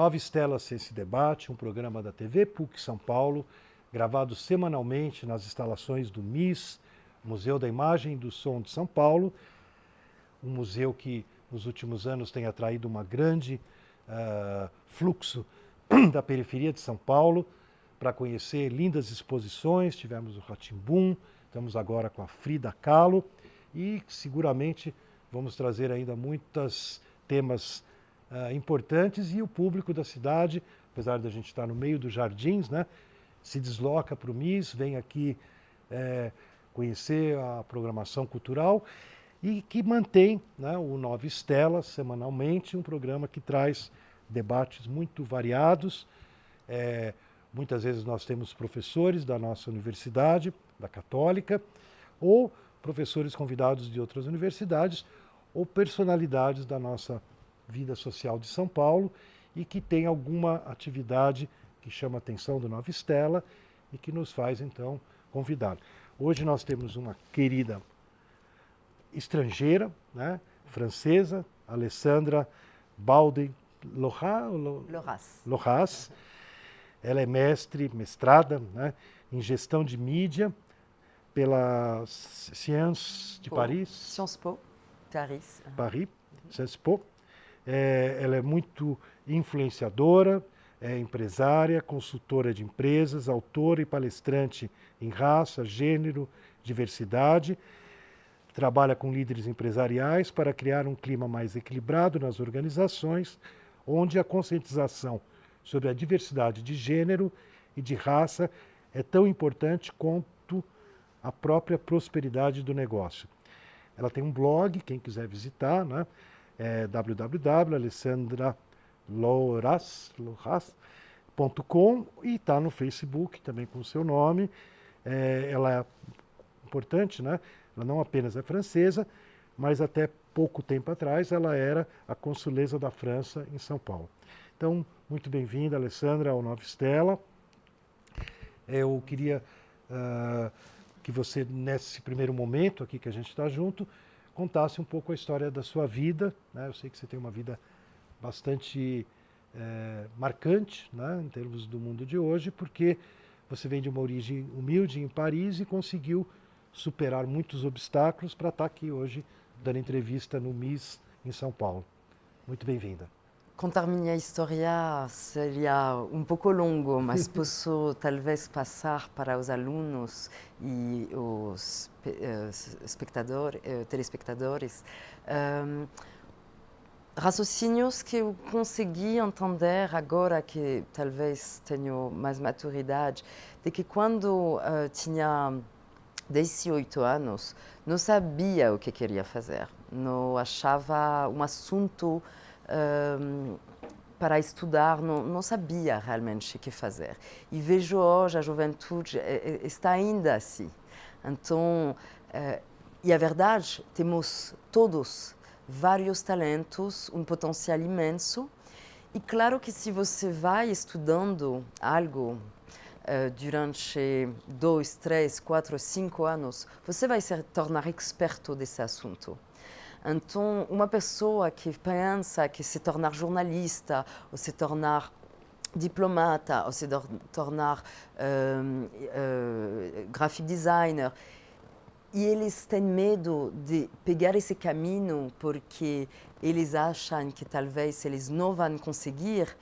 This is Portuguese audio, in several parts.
Nova Estela Ciência e Debate, um programa da TV PUC São Paulo, gravado semanalmente nas instalações do MIS, Museu da Imagem e do Som de São Paulo, um museu que nos últimos anos tem atraído um grande fluxo da periferia de São Paulo para conhecer lindas exposições. Tivemos o Rá-Tim-Bum, estamos agora com a Frida Kahlo e seguramente vamos trazer ainda muitos temas importantes, e o público da cidade, apesar de a gente estar no meio dos jardins, né, se desloca para o MIS, vem aqui conhecer a programação cultural e que mantém, né, o Nova Estela semanalmente, um programa que traz debates muito variados. Muitas vezes nós temos professores da nossa universidade, da Católica, ou professores convidados de outras universidades, ou personalidades da nossa vida social de São Paulo e que tem alguma atividade que chama a atenção do Nova Estela e que nos faz, então, convidar. Hoje nós temos uma querida estrangeira, né, francesa, Alessandra Baudet-Loras. Ela é mestrada, né, em gestão de mídia pela Sciences de Paris. Sciences Po, Paris. Sciences Po. Ela é muito influenciadora, é empresária, consultora de empresas, autora e palestrante em raça, gênero, diversidade. Trabalha com líderes empresariais para criar um clima mais equilibrado nas organizações, onde a conscientização sobre a diversidade de gênero e de raça é tão importante quanto a própria prosperidade do negócio. Ela tem um blog, quem quiser visitar, né? É www.alessandra.loras.com, e está no Facebook também com o seu nome. Ela é importante, né? Ela não apenas é francesa, mas até pouco tempo atrás ela era a consulesa da França em São Paulo. Então, muito bem-vinda, Alessandra, ao Nova Estela. Eu queria que você, nesse primeiro momento aqui que a gente está junto, contasse um pouco a história da sua vida, né? Eu sei que você tem uma vida bastante marcante, né, em termos do mundo de hoje, porque você vem de uma origem humilde em Paris e conseguiu superar muitos obstáculos para estar aqui hoje dando entrevista no MIS em São Paulo. Muito bem-vinda. Contar minha história seria um pouco longo, mas posso talvez passar para os alunos e os telespectadores raciocínios que eu consegui entender agora que talvez tenho mais maturidade, de que quando tinha 18 anos, não sabia o que queria fazer, não achava um assunto para estudar, não sabia realmente o que fazer. E vejo hoje a juventude está ainda assim. Então, e a verdade, temos todos vários talentos, um potencial imenso. E claro que se você vai estudando algo durante 2, 3, 4, 5 anos, você vai se tornar experto desse assunto. Então, uma pessoa que pensa que se tornar jornalista, ou se tornar diplomata, ou se tornar graphic designer, e eles têm medo de pegar esse caminho porque eles acham que talvez eles não vão conseguir,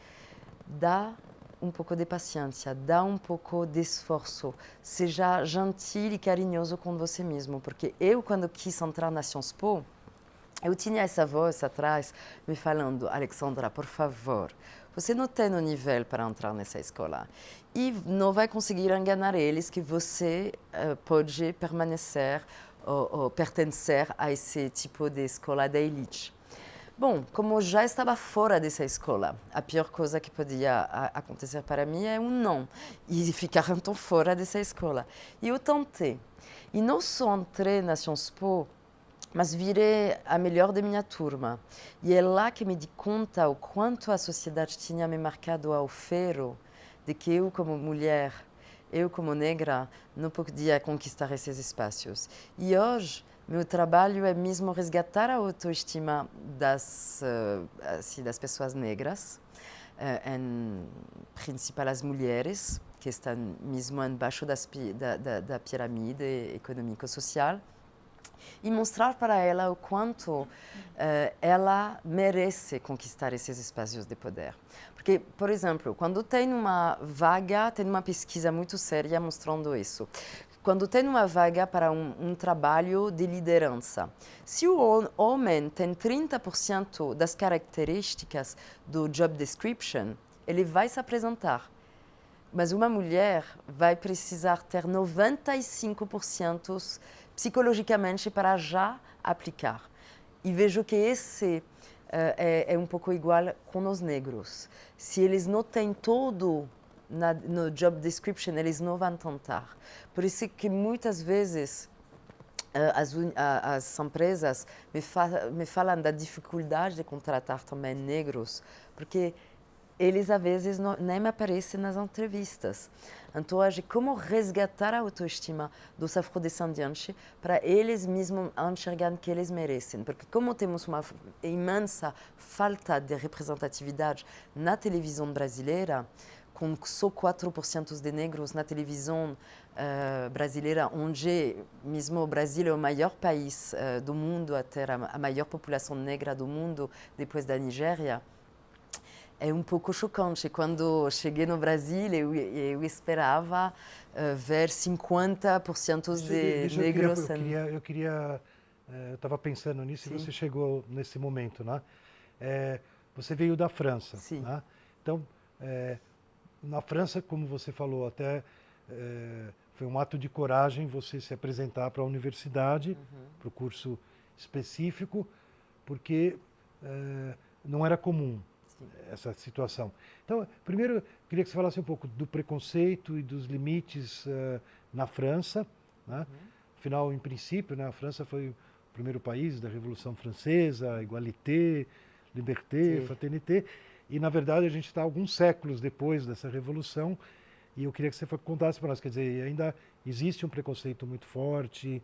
dá um pouco de paciência, dá um pouco de esforço, seja gentil e carinhoso com você mesmo, porque eu, quando quis entrar na Sciences Po, eu tinha essa voz atrás me falando: Alexandra, por favor, você não tem o nível para entrar nessa escola e não vai conseguir enganar eles que você pode permanecer ou pertencer a esse tipo de escola da elite. Bom, como eu já estava fora dessa escola, a pior coisa que podia acontecer para mim é um não, e ficar então fora dessa escola. E eu tentei. E não só entrei na Sciences Po, mas virei a melhor da minha turma. E é lá que me di conta o quanto a sociedade tinha me marcado ao ferro, de que eu, como mulher, eu, como negra, não podia conquistar esses espaços. E hoje, meu trabalho é mesmo resgatar a autoestima das pessoas negras, principal as mulheres, que estão mesmo embaixo da pirâmide econômico-social, e mostrar para ela o quanto ela merece conquistar esses espaços de poder. Porque, por exemplo, quando tem uma vaga, tem uma pesquisa muito séria mostrando isso. Quando tem uma vaga para um trabalho de liderança, se o homem tem 30% das características do job description, ele vai se apresentar. Mas uma mulher vai precisar ter 95% psicologicamente para já aplicar. E vejo que esse é um pouco igual com os negros. Se eles não têm todo no job description, eles não vão tentar. Por isso que muitas vezes as empresas me falam da dificuldade de contratar também negros, porque eles, às vezes, nem aparecem nas entrevistas. Então, hoje, como resgatar a autoestima dos afrodescendentes para eles mesmos enxergarem que eles merecem? Porque como temos uma imensa falta de representatividade na televisão brasileira, com só 4% de negros na televisão brasileira, onde mesmo o Brasil é o maior país do mundo a ter a maior população negra do mundo, depois da Nigéria, é um pouco chocante. Quando cheguei no Brasil, eu esperava ver 50% de negros. Eu estava pensando nisso. Sim. E você chegou nesse momento, né? Você veio da França. Sim. Né? Então, na França, como você falou, até foi um ato de coragem você se apresentar para a universidade, para o curso específico, porque não era comum essa situação. Então, primeiro, eu queria que você falasse um pouco do preconceito e dos limites na França. Né? Afinal, em princípio, né, a França foi o primeiro país da Revolução Francesa, égalité, liberté, fraternité. E, na verdade, a gente está alguns séculos depois dessa Revolução. E eu queria que você contasse para nós. Quer dizer, ainda existe um preconceito muito forte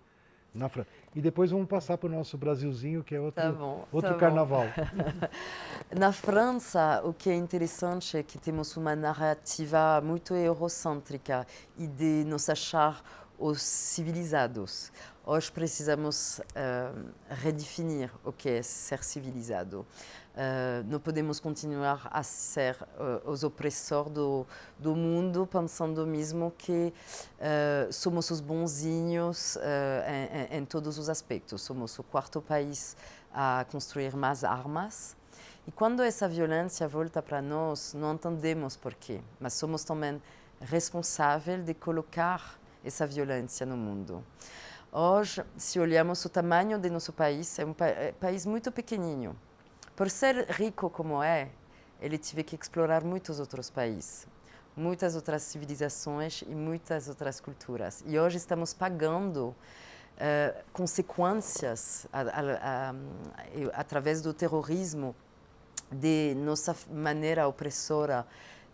na França. E depois vamos passar para o nosso Brasilzinho, que é outro carnaval. Na França, o que é interessante é que temos uma narrativa muito eurocêntrica e de nos achar os civilizados. Hoje precisamos redefinir o que é ser civilizado. Não podemos continuar a ser os opressores do mundo, pensando mesmo que somos os bonzinhos em todos os aspectos. Somos o quarto país a construir mais armas. E quando essa violência volta para nós, não entendemos por quê, mas somos também responsáveis de colocar essa violência no mundo. Hoje, se olhamos o tamanho do nosso país, é um país muito pequenininho. Por ser rico como ele teve que explorar muitos outros países, muitas outras civilizações e muitas outras culturas. E hoje estamos pagando consequências através do terrorismo, de nossa maneira opressora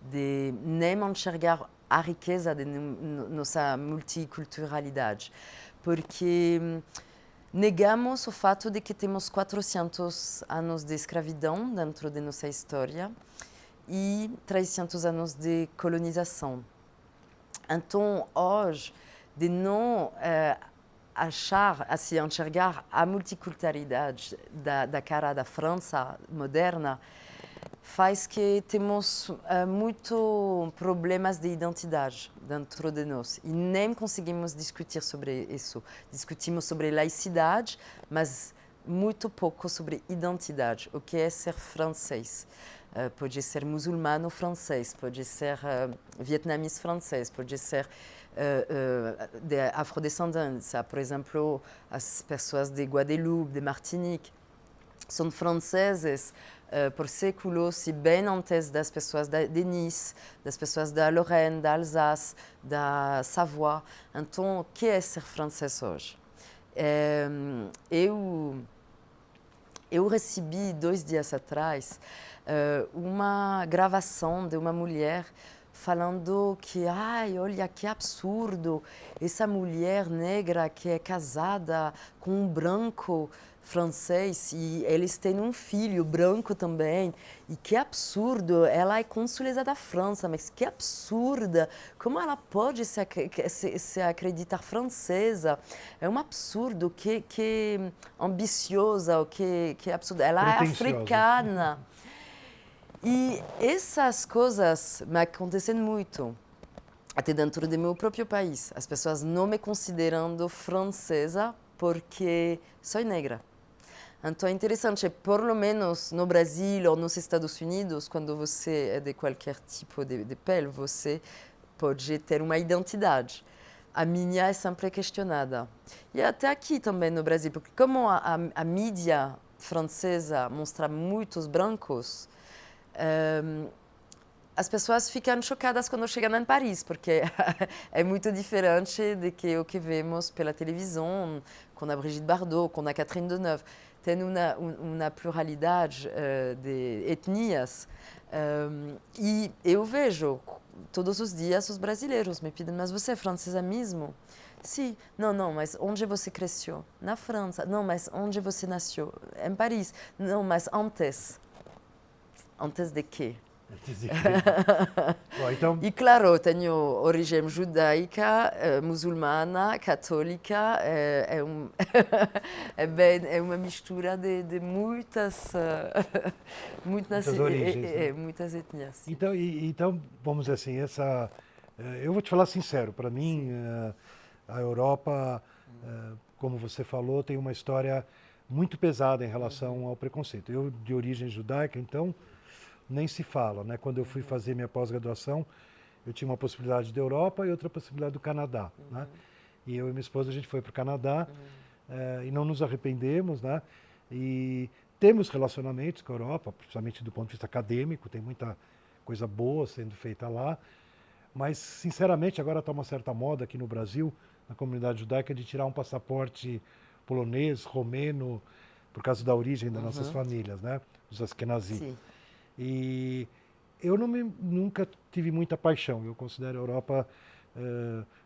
de nem enxergar a riqueza de nossa multiculturalidade. Porque negamos o fato de que temos 400 anos de escravidão dentro de nossa história e 300 anos de colonização. Então, hoje, de não enxergar a multiculturalidade da cara da França moderna, faz que temos muitos problemas de identidade dentro de nós e nem conseguimos discutir sobre isso. Discutimos sobre laicidade, mas muito pouco sobre identidade. O que é ser francês? Pode ser muçulmano francês, pode ser vietnamita francês, pode ser de afrodescendência. Por exemplo, as pessoas de Guadeloupe, de Martinique, são franceses por séculos e bem antes das pessoas de Nice, das pessoas da Lorraine, da Alsace, da Savoie. Então, o que é ser francês hoje? Eu recebi 2 dias atrás uma gravação de uma mulher falando que, ai, olha que absurdo, essa mulher negra que é casada com um branco francês e eles têm um filho branco também. E que absurdo, ela é consuleza da França, mas que absurda, como ela pode se acreditar francesa? É um absurdo, que ambiciosa, que absurdo. Ela é africana. E essas coisas me acontecem muito, até dentro do meu próprio país. As pessoas não me considerando francesa porque sou negra. Então é interessante, pelo menos no Brasil ou nos Estados Unidos, quando você é de qualquer tipo de pele, você pode ter uma identidade. A minha é sempre questionada. E até aqui também no Brasil, porque como a mídia francesa mostra muitos brancos, as pessoas ficam chocadas quando chegam em Paris, porque é muito diferente do que o que vemos pela televisão, com a Brigitte Bardot, com a Catherine Deneuve. Tem uma pluralidade de etnias. E eu vejo todos os dias os brasileiros me pedem, mas você é francesa mesmo? Sim. Não, mas onde você cresceu? Na França. Não, mas onde você nasceu? Em Paris. Não, mas antes. Antes de quê? Bom, então... E claro, tenho origem judaica, muçulmana, católica, é uma mistura de muitas origens, muitas etnias. Então, vamos dizer assim, eu vou te falar sincero, para mim, a Europa, como você falou, tem uma história muito pesada em relação ao preconceito. Eu, de origem judaica, então... nem se fala, né? Quando eu fui fazer minha pós-graduação, eu tinha uma possibilidade da Europa e outra possibilidade do Canadá, né? E eu e minha esposa, a gente foi para o Canadá e não nos arrependemos, né? E temos relacionamentos com a Europa, principalmente do ponto de vista acadêmico, tem muita coisa boa sendo feita lá, mas, sinceramente, agora está uma certa moda aqui no Brasil, na comunidade judaica, de tirar um passaporte polonês, romeno, por causa da origem das nossas famílias, né? Os Askenazi. Sim. E eu nunca tive muita paixão. Eu considero a Europa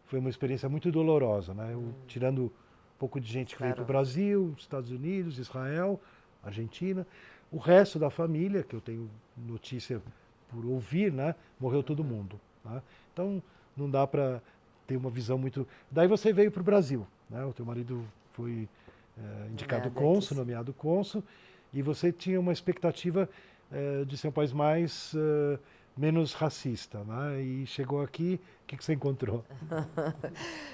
foi uma experiência muito dolorosa, né? Tirando um pouco de gente que veio para o Brasil, Estados Unidos, Israel, Argentina, o resto da família, que eu tenho notícia por ouvir, né? Morreu todo mundo, né? Então não dá para ter uma visão muito... Daí você veio para o Brasil, né? O teu marido foi indicado cônsul, nomeado cônsul, e você tinha uma expectativa de ser um país menos racista, né? E chegou aqui, o que você encontrou?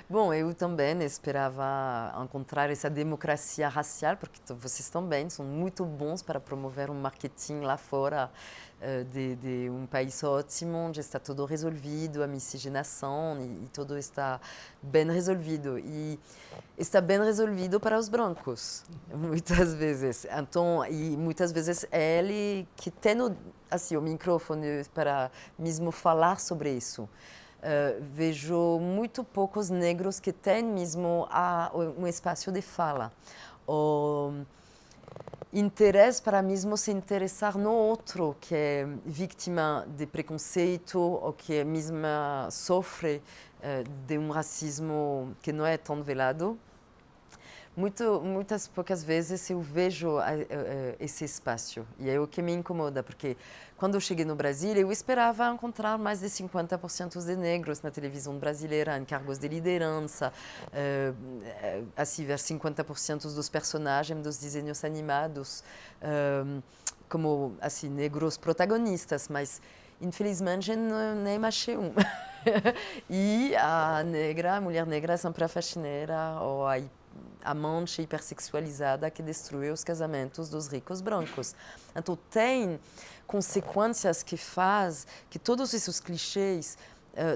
Bom, eu também esperava encontrar essa democracia racial, porque vocês também são muito bons para promover um marketing lá fora de um país ótimo, onde está tudo resolvido, a miscigenação e tudo está bem resolvido. E está bem resolvido para os brancos, muitas vezes. Então, e muitas vezes é ele que tem o microfone para mesmo falar sobre isso. Vejo muito poucos negros que têm mesmo um espaço de fala. O interesse para mesmo se interessar no outro que é vítima de preconceito ou que mesmo sofre de um racismo que não é tão velado. Muitas poucas vezes eu vejo esse espaço e é o que me incomoda, porque quando eu cheguei no Brasil eu esperava encontrar mais de 50% de negros na televisão brasileira em cargos de liderança, assim ver 50% dos personagens dos desenhos animados como assim negros protagonistas, mas infelizmente nem achei um. E a mulher negra é sempre a faxineira ou a amante hipersexualizada que destruiu os casamentos dos ricos brancos. Então, tem consequências que faz que todos esses clichês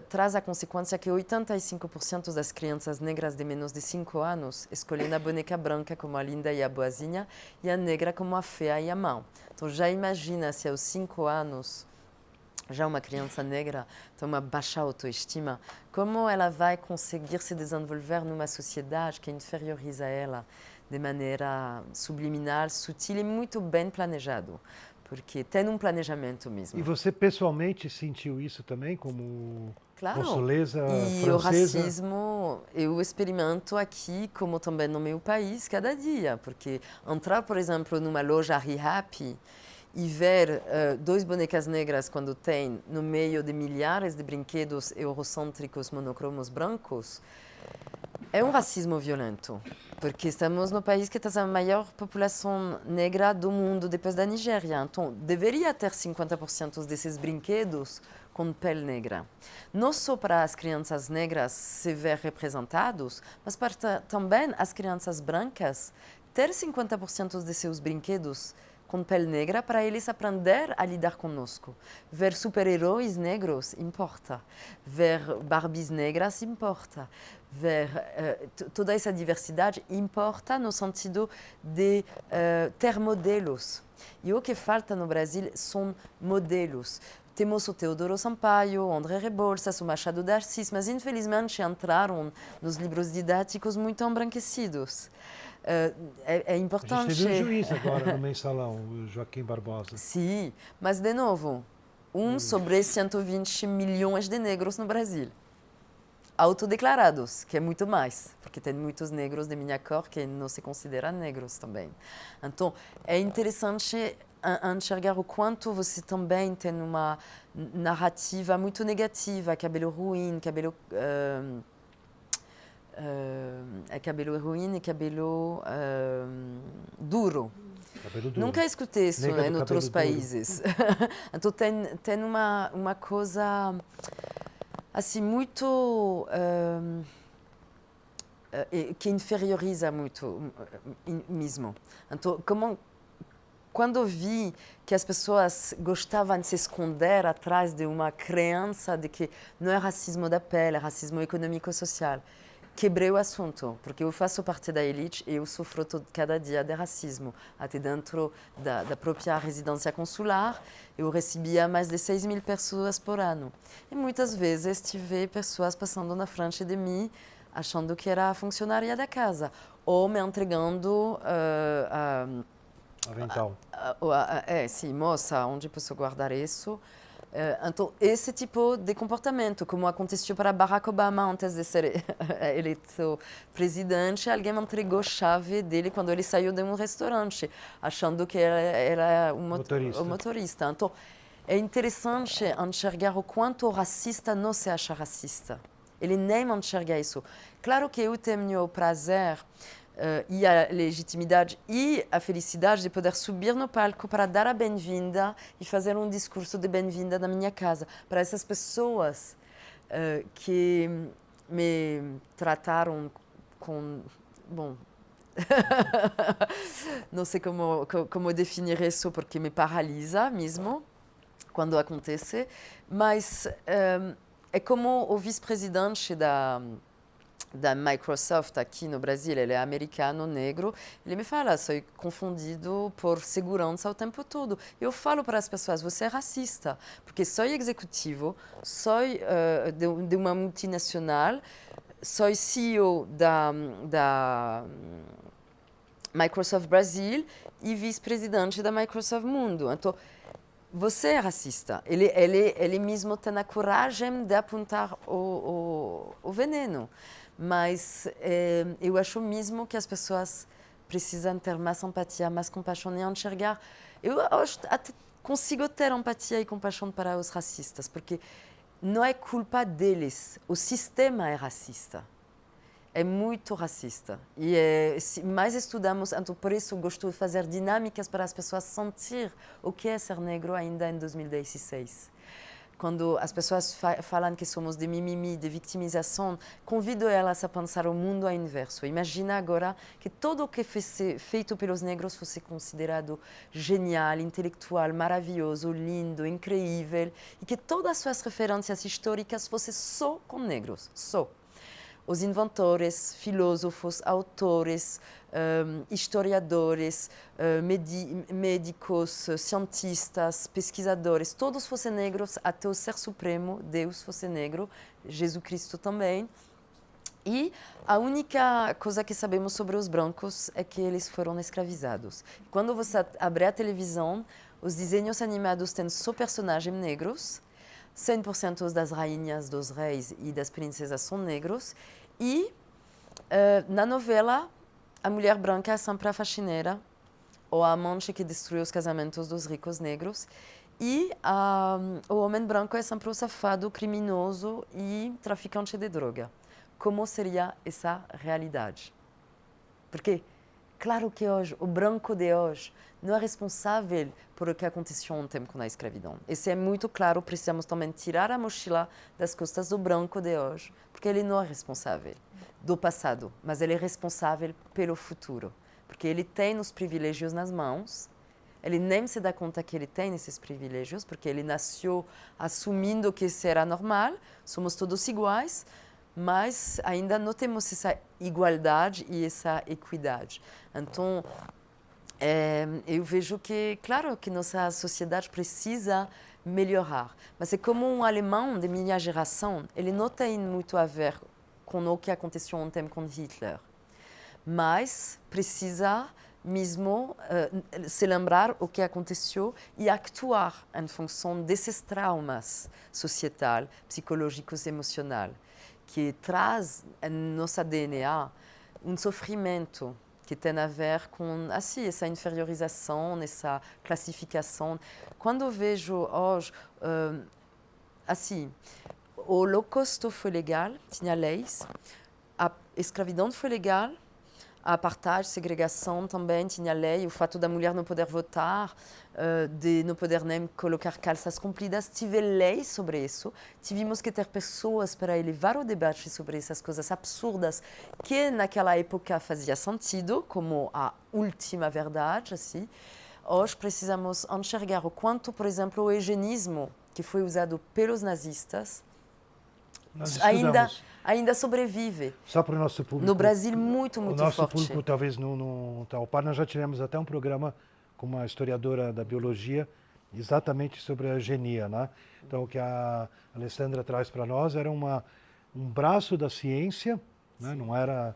traz a consequência que 85% das crianças negras de menos de 5 anos escolhem a boneca branca como a linda e a boazinha e a negra como a feia e a má. Então, já imagina se aos 5 anos já uma criança negra tem uma baixa autoestima, como ela vai conseguir se desenvolver numa sociedade que inferioriza ela de maneira subliminar, sutil e muito bem planejado? porque tem um planejamento mesmo. E você pessoalmente sentiu isso também como Claro. consuleza E francesa? o racismo eu experimento aqui, como também no meu país, cada dia. Porque entrar, por exemplo, numa loja Happy e ver dois bonecas negras quando tem no meio de milhares de brinquedos eurocêntricos monocromos brancos, é um racismo violento. Porque estamos no país que tem a maior população negra do mundo depois da Nigéria. Então, deveria ter 50% desses brinquedos com pele negra. Não só para as crianças negras se ver representados, mas para também as crianças brancas ter 50% de seus brinquedos com pele negra para eles aprender a lidar conosco. Ver super-heróis negros importa. Ver Barbies negras importa. Ver toda essa diversidade importa no sentido de ter modelos. E o que falta no Brasil são modelos. Temos o Teodoro Sampaio, o André Rebouças, o Machado de Assis, mas infelizmente entraram nos livros didáticos muito embranquecidos. É importante... A gente teve um juiz agora no Mensalão, o Joaquim Barbosa. Sim, mas de novo, sobre 120 milhões de negros no Brasil. Autodeclarados, que é muito mais, porque tem muitos negros de minha cor que não se consideram negros também. Então, é interessante enxergar o quanto você também tem uma narrativa muito negativa, cabelo ruim, cabelo ruim e cabelo duro. Cabelo duro. Nunca escutei isso em outros países. Então tem uma coisa assim muito que inferioriza muito mesmo. Então, quando eu vi que as pessoas gostavam de se esconder atrás de uma crença de que não é racismo da pele, é racismo econômico e social, quebrei o assunto, porque eu faço parte da elite e eu sofro cada dia de racismo. Até dentro da própria residência consular, eu recebia mais de 6.000 pessoas por ano. E muitas vezes tive pessoas passando na frente de mim, achando que era a funcionária da casa, ou me entregando... avental. Sim, moça, onde posso guardar isso? Então, esse tipo de comportamento, como aconteceu para Barack Obama antes de ser eleito presidente, alguém entregou a chave dele quando ele saiu de um restaurante, achando que era um motorista. Então, é interessante enxergar o quanto o racista não se acha racista. Ele nem enxerga isso. Claro que eu tenho o prazer e a legitimidade e a felicidade de poder subir no palco para dar a bem-vinda e fazer um discurso de bem-vinda na minha casa para essas pessoas que me trataram com... Bom, não sei como definir isso porque me paralisa mesmo quando acontece, mas é como o vice-presidente da Microsoft aqui no Brasil, ele é americano, negro, ele me fala, sou confundido por segurança o tempo todo. Eu falo para as pessoas, você é racista, porque sou executivo, sou de uma multinacional, sou CEO da Microsoft Brasil e vice-presidente da Microsoft Mundo. Então, você é racista. Ele mesmo tem a coragem de apontar o veneno. Mas eu acho mesmo que as pessoas precisam ter mais empatia, mais compaixão e enxergar. Eu até consigo ter empatia e compaixão para os racistas, porque não é culpa deles. O sistema é racista. É muito racista. E mais estudamos, então por isso gosto de fazer dinâmicas para as pessoas sentir o que é ser negro ainda em 2016. Quando as pessoas falam que somos de mimimi, de vitimização, convido elas a pensar o mundo ao inverso. Imagina agora que tudo o que fosse feito pelos negros fosse considerado genial, intelectual, maravilhoso, lindo, incrível, e que todas as suas referências históricas fossem só com negros, só. Os inventores, filósofos, autores, historiadores, médicos, cientistas, pesquisadores, todos fossem negros, até o Ser Supremo, Deus fosse negro, Jesus Cristo também. E a única coisa que sabemos sobre os brancos é que eles foram escravizados. Quando você abre a televisão, os desenhos animados têm só personagens negros, 100% das rainhas, dos reis e das princesas são negros, e na novela a mulher branca é sempre a faxineira, ou a amante que destruiu os casamentos dos ricos negros, e o homem branco é sempre o safado, criminoso e traficante de droga. Como seria essa realidade? Porque, claro que hoje, o branco de hoje não é responsável por o que aconteceu ontem com a escravidão. Isso é muito claro, precisamos também tirar a mochila das costas do branco de hoje, porque ele não é responsável do passado, mas ele é responsável pelo futuro. Porque ele tem os privilégios nas mãos, ele nem se dá conta que ele tem esses privilégios, porque ele nasceu assumindo que isso era normal, somos todos iguais, mas ainda não temos essa igualdade e essa equidade. Então, eu vejo que, claro, que nossa sociedade precisa melhorar, mas é como um alemão de minha geração, ele não tem muito a ver com o que aconteceu ontem com Hitler, mas precisa mesmo se lembrar o que aconteceu e actuar em função desses traumas societais, psicológicos e emocionais, que traz em nosso DNA um sofrimento que tem a ver com assim, essa inferiorização, essa classificação. Quando eu vejo hoje, assim, o Holocausto foi legal, tinha leis, a escravidão foi legal, a apartheid, segregação também tinha lei, o fato da mulher não poder votar, de não poder nem colocar calças compridas, tive leis sobre isso. Tivemos que ter pessoas para elevar o debate sobre essas coisas absurdas que naquela época fazia sentido, como a última verdade, assim. Hoje precisamos enxergar o quanto, por exemplo, o eugenismo, que foi usado pelos nazistas, ainda sobrevive. Só para o nosso público. No Brasil, muito forte. O nosso público talvez não está ao par. Nós já tivemos até um programa com uma historiadora da biologia exatamente sobre a eugenia, né? Então, o que a Alessandra traz para nós era um braço da ciência, né? Não era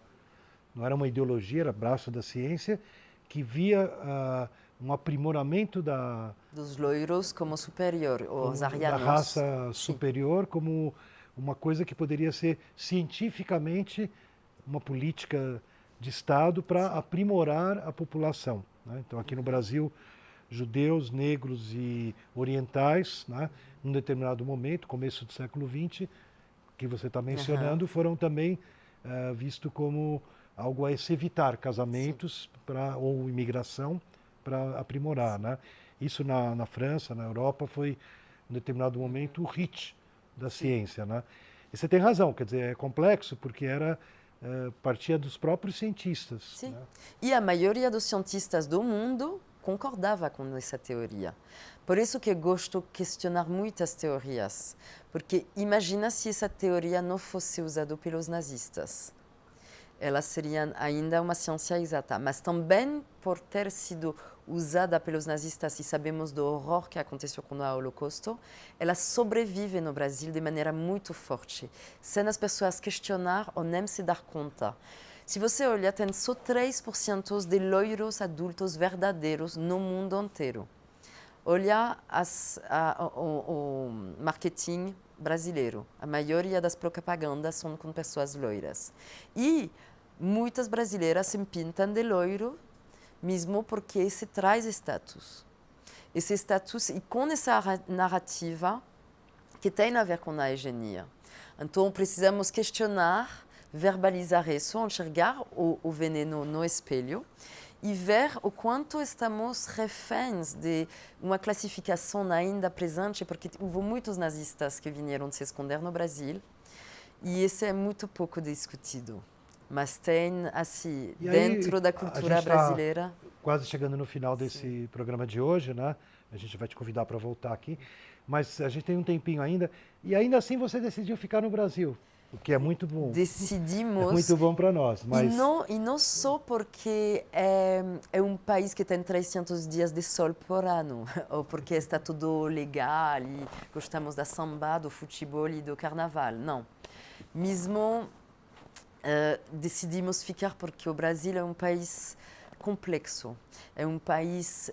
uma ideologia, era braço da ciência, que via um aprimoramento dos loiros como superior, os arianos. Da raça superior, como uma coisa que poderia ser cientificamente uma política de Estado para aprimorar a população, né? Então, aqui no Brasil, judeus, negros e orientais, né, num determinado momento, começo do século XX, que você está mencionando, foram também vistos como algo a se evitar, casamentos ou imigração para aprimorar, né? Isso na França, na Europa, foi, em determinado momento, o hit da ciência, né? E você tem razão, quer dizer, é complexo porque partia dos próprios cientistas. Sim. Né? E a maioria dos cientistas do mundo concordava com essa teoria. Por isso que eu gosto de questionar muitas teorias, porque imagina se essa teoria não fosse usada pelos nazistas. Ela seria ainda uma ciência exata, mas também por ter sido usada pelos nazistas e sabemos do horror que aconteceu com o Holocausto, ela sobrevive no Brasil de maneira muito forte, sem as pessoas questionar ou nem se dar conta. Se você olhar, tem só 3% de loiros adultos verdadeiros no mundo inteiro. Olha o marketing brasileiro. A maioria das propagandas são com pessoas loiras. E muitas brasileiras se pintam de loiro, mesmo porque se traz status. Esse status, e com essa narrativa que tem a ver com a eugenia. Então, precisamos questionar, verbalizar isso, enxergar o veneno no espelho e ver o quanto estamos reféns de uma classificação ainda presente, porque houve muitos nazistas que vieram se esconder no Brasil e isso é muito pouco discutido. Mas tem, assim, dentro da cultura brasileira... Quase chegando no final desse programa de hoje, né? A gente vai te convidar para voltar aqui, mas a gente tem um tempinho ainda, e ainda assim você decidiu ficar no Brasil, o que é muito bom. Decidimos. É muito bom para nós. Mas... E não só porque é um país que tem 300 dias de sol por ano, ou porque está tudo legal e gostamos da samba, do futebol e do carnaval. Não. Mesmo decidimos ficar porque o Brasil é um país complexo. É um país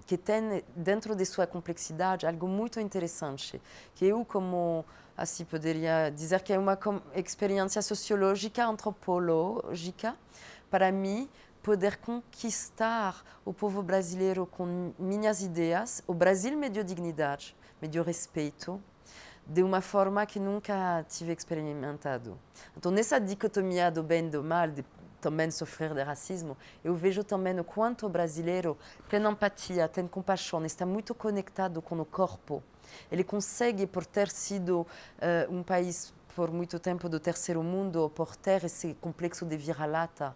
que tem dentro de sua complexidade algo muito interessante, que eu como assim poderia dizer que é uma experiência sociológica, antropológica, para mim poder conquistar o povo brasileiro com minhas ideias. O Brasil me deu dignidade, me deu respeito, de uma forma que nunca tive experimentado. Então, nessa dicotomia do bem e do mal, de também sofrer de racismo, eu vejo também o quanto o brasileiro tem empatia, tem compaixão, está muito conectado com o corpo. Ele consegue, por ter sido um país por muito tempo do terceiro mundo, por ter esse complexo de vira-lata,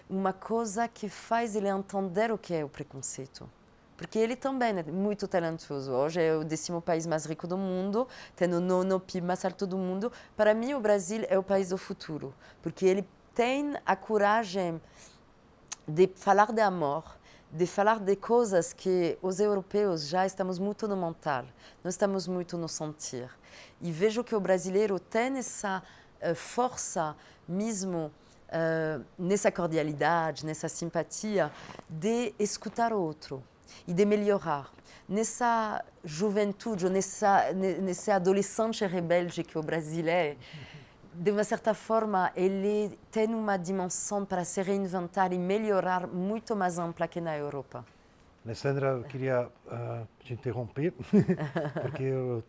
uma coisa que faz ele entender o que é o preconceito. Porque ele também é muito talentoso. Hoje é o 10º país mais rico do mundo, tem o 9º PIB mais alto do mundo. Para mim, o Brasil é o país do futuro, porque ele tem a coragem de falar de amor, de falar de coisas que os europeus já estamos muito no mental, nós estamos muito no sentir. E vejo que o brasileiro tem essa força mesmo, nessa cordialidade, nessa simpatia, de escutar o outro e de melhorar. Nessa juventude, nesse adolescente rebelde que o Brasil é, de uma certa forma, ele tem uma dimensão para se reinventar e melhorar muito mais ampla que na Europa. Alessandra, eu queria te interromper, porque o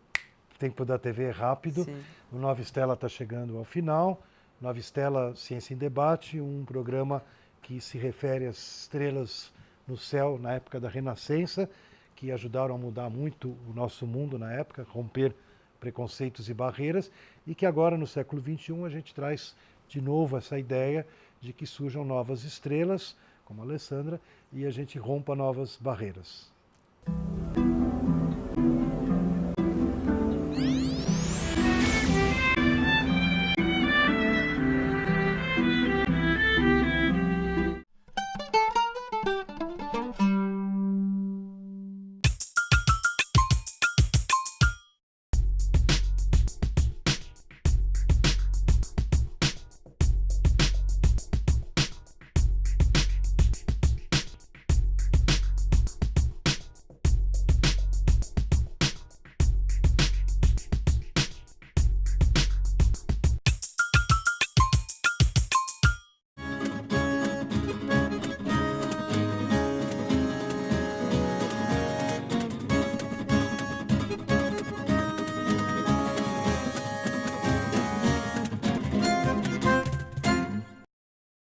tempo da TV é rápido. Sim. O Nova Estela está chegando ao final. Nova Estela, Ciência em Debate, um programa que se refere às estrelas no céu na época da Renascença, que ajudaram a mudar muito o nosso mundo na época, romper preconceitos e barreiras, e que agora, no século XXI, a gente traz de novo essa ideia de que surjam novas estrelas, como a Alessandra, e a gente rompa novas barreiras.